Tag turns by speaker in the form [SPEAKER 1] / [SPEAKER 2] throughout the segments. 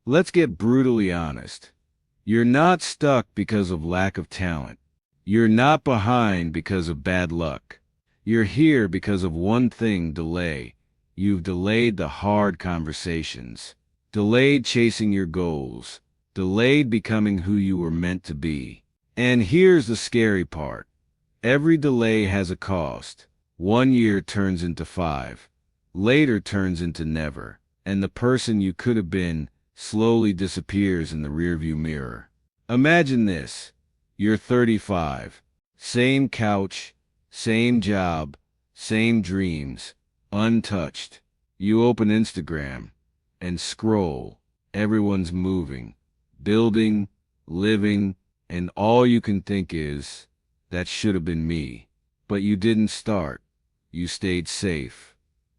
[SPEAKER 1] Let's get brutally honest. You're not stuck because of lack of talent. You're not behind because of bad luck. You're here because of one thing: delay. You've delayed the hard conversations, delayed chasing your goals, delayed becoming who you were meant to be. And here's the scary part. Every delay has a cost. 1 year turns into 5, later turns into never, and the person you could have been slowly disappears in the rearview mirror. Imagine this. You're 35, same couch, same job, same dreams, untouched. You open Instagram and scroll. Everyone's moving, building, living, and all you can think is, that should have been me. But you didn't start. You stayed safe.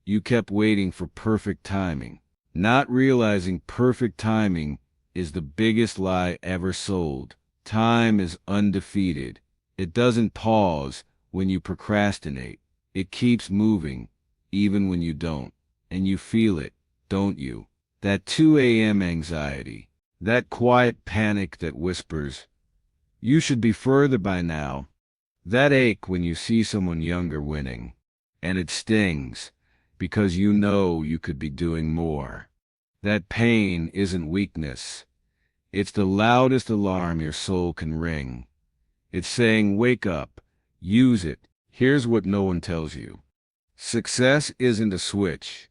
[SPEAKER 1] You kept waiting for perfect timing, not realizing perfect timing is the biggest lie ever sold. Time is undefeated. It doesn't pause when you procrastinate. It keeps moving, even when you don't. And you feel it, don't you? That 2 a.m. anxiety, that quiet panic that whispers, "You should be further by now." That ache when you see someone younger winning. And it stings, because you know you could be doing more. That pain isn't weakness. It's the loudest alarm your soul can ring. It's saying, wake up, use it. Here's what no one tells you. Success isn't a switch.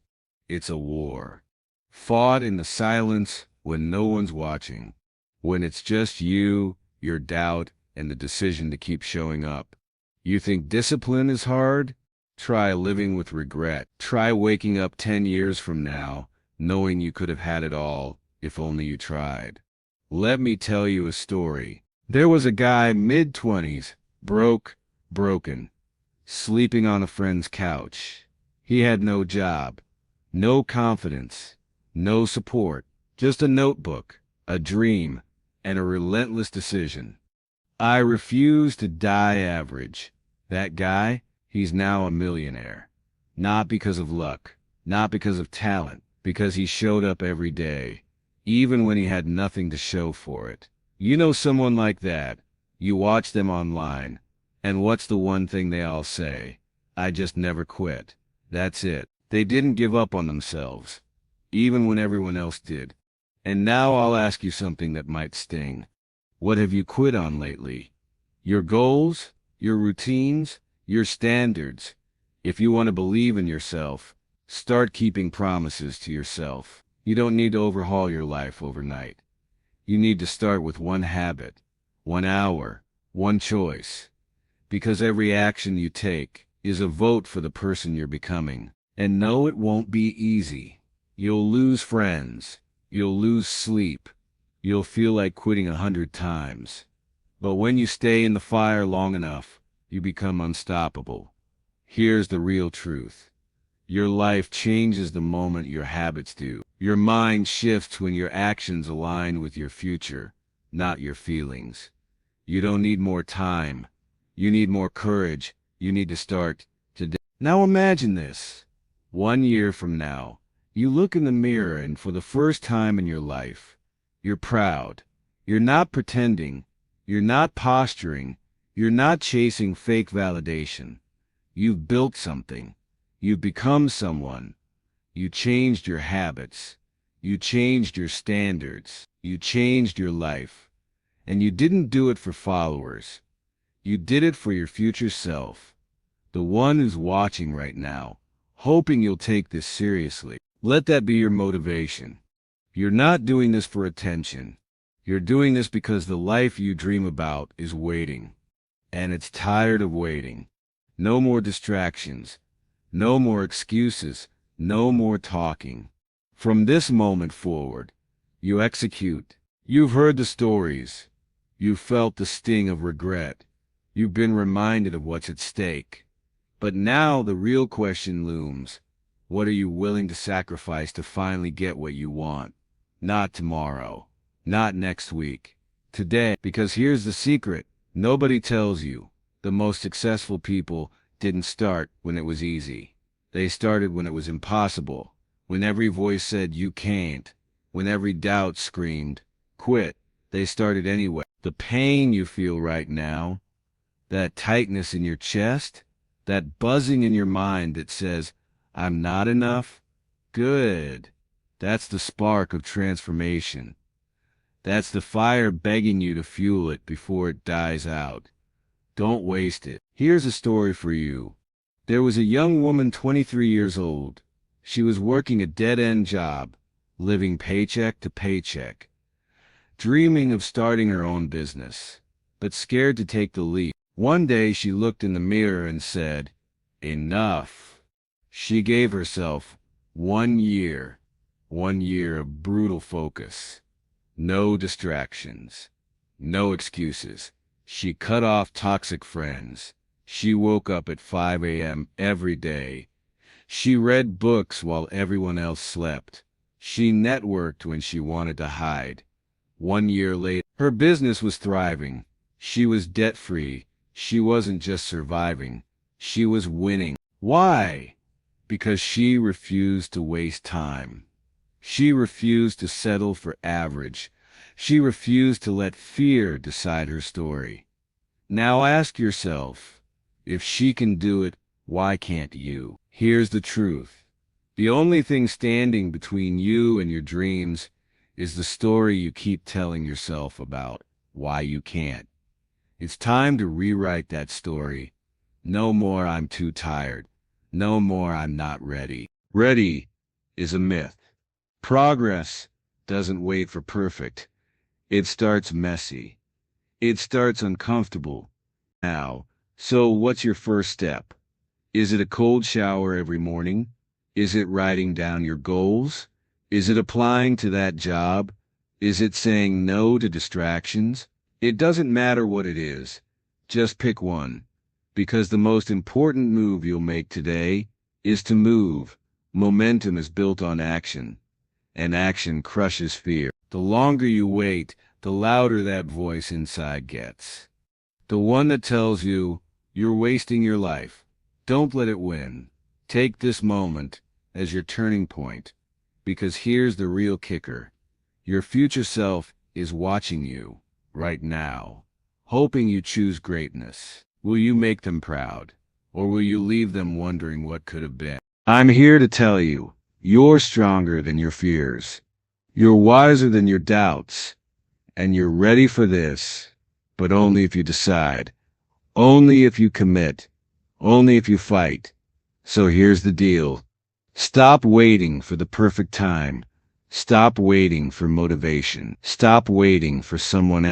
[SPEAKER 1] It's a war. Fought in the silence when no one's watching. When it's just you, your doubt, and the decision to keep showing up. You think discipline is hard? Try living with regret. Try waking up 10 years from now, knowing you could have had it all, if only you tried. Let me tell you a story. There was a guy mid-20s, broken, sleeping on a friend's couch. He had no job, no confidence, no support, just a notebook, a dream, and a relentless decision. I refuse to die average. That guy, he's now a millionaire. Not because of luck, not because of talent, because he showed up every day, even when he had nothing to show for it. You know someone like that. You watch them online, and what's the one thing they all say? I just never quit. That's it. They didn't give up on themselves, even when everyone else did. And now I'll ask you something that might sting. What have you quit on lately? Your goals? Your routines? Your standards? If you want to believe in yourself, start keeping promises to yourself. You don't need to overhaul your life overnight. You need to start with one habit, 1 hour, one choice. Because every action you take is a vote for the person you're becoming. And no, it won't be easy. You'll lose friends. You'll lose sleep. You'll feel like quitting 100 times. But when you stay in the fire long enough, you become unstoppable. Here's the real truth. Your life changes the moment your habits do. Your mind shifts when your actions align with your future, not your feelings. You don't need more time. You need more courage. You need to start today. Now imagine this. 1 year from now, you look in the mirror and for the first time in your life, you're proud. You're not pretending. You're not posturing. You're not chasing fake validation. You've built something. You've become someone. You changed your habits. You changed your standards. You changed your life. And you didn't do it for followers. You did it for your future self. The one who's watching right now, hoping you'll take this seriously. Let that be your motivation. You're not doing this for attention. You're doing this because the life you dream about is waiting. And it's tired of waiting. No more distractions. No more excuses. No more talking. From this moment forward, you execute. You've heard the stories. You've felt the sting of regret. You've been reminded of what's at stake. But now the real question looms. What are you willing to sacrifice to finally get what you want? Not tomorrow. Not next week. Today. Because here's the secret. Nobody tells you. The most successful people didn't start when it was easy. They started when it was impossible. When every voice said you can't. When every doubt screamed, quit, they started anyway. The pain you feel right now, that tightness in your chest, that buzzing in your mind that says, I'm not enough, good. That's the spark of transformation. That's the fire begging you to fuel it before it dies out. Don't waste it. Here's a story for you. There was a young woman 23 years old. She was working a dead-end job, living paycheck to paycheck, dreaming of starting her own business, but scared to take the leap. One day she looked in the mirror and said, enough. She gave herself 1 year, 1 year of brutal focus. No distractions, no excuses. She cut off toxic friends. She woke up at 5 a.m. every day. She read books while everyone else slept. She networked when she wanted to hide. 1 year later, her business was thriving. She was debt-free. She wasn't just surviving. She was winning. Why? Because she refused to waste time. She refused to settle for average. She refused to let fear decide her story. Now ask yourself, if she can do it, why can't you? Here's the truth. The only thing standing between you and your dreams is the story you keep telling yourself about why you can't. It's time to rewrite that story. No more I'm too tired. No more I'm not ready. Ready is a myth. Progress doesn't wait for perfect. It starts messy. It starts uncomfortable. Now, so what's your first step? Is it a cold shower every morning? Is it writing down your goals? Is it applying to that job? Is it saying no to distractions? It doesn't matter what it is. Just pick one. Because the most important move you'll make today is to move. Momentum is built on action, and action crushes fear. The longer you wait, the louder that voice inside gets. The one that tells you you're wasting your life. Don't let it win. Take this moment as your turning point, because here's the real kicker. Your future self is watching you right now, hoping you choose greatness. Will you make them proud, or will you leave them wondering what could have been? I'm here to tell you, you're stronger than your fears. You're wiser than your doubts, and you're ready for this, but only if you decide, only if you commit, only if you fight. So here's the deal. Stop waiting for the perfect time. Stop waiting for motivation. Stop waiting for someone else